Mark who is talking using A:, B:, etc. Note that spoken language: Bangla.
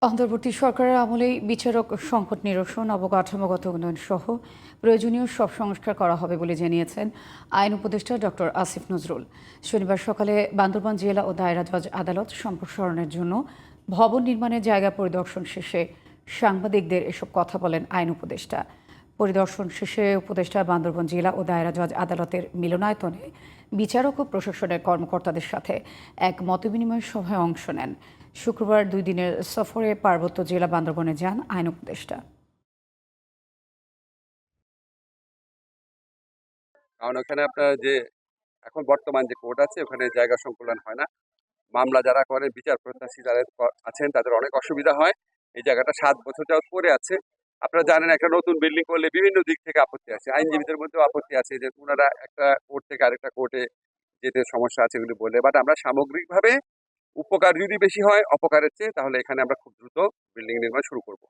A: অন্তর্বর্তী সরকারের আমলেই বিচারক সংকট নিরসন, অবকাঠামোগত উন্নয়ন সহ প্রয়োজনীয় সব সংস্কার করা হবে বলে জানিয়েছেন আইন উপদেষ্টা ডক্টর আসিফ নজরুল। শনিবার সকালে বান্দরবান জেলা ও দায়রা জজ আদালত সম্প্রসারণের জন্য ভবন নির্মাণের জায়গা পরিদর্শন শেষে সাংবাদিকদের এসব কথা বলেন আইন উপদেষ্টা। পরিদর্শন শেষে উপদেষ্টা বান্দরবান জেলা ও দায়রা জজ আদালতের মিলনায়তনে বিচারক ও প্রশাসনের কর্মকর্তাদের সাথে এক মতবিনিময় সভায় অংশ নেন। শুক্রবার 2 দিনের সফরে পার্বত্য জেলা বান্দরবনে যান আইন উপদেষ্টা।
B: কারণ ওখানে আপনার যে এখন বর্তমান যে কোর্ট আছে ওখানে জায়গা সংকুলান হয় না। মামলা যারা করেন বিচার প্রত্যাশী যারা আছেন তাদের অনেক অসুবিধা হয়। এই জায়গাটা 7 বছর যাবত পড়ে আছে। আপনারা জানেন একটা নতুন বিল্ডিং করলে বিভিন্ন দিক থেকে আপত্তি আছে। আইনজীবীদের মধ্যেও আপত্তি আছে যে ওনারা একটা কোর্ট থেকে আরেকটা কোর্টে যেতে সমস্যা আছে এগুলি বলে। বাট আমরা সামগ্রিকভাবে উপকার যদি বেশি হয় অপকারের চেয়ে, তাহলে এখানে আমরা খুব দ্রুত বিল্ডিং নির্মাণ শুরু করব।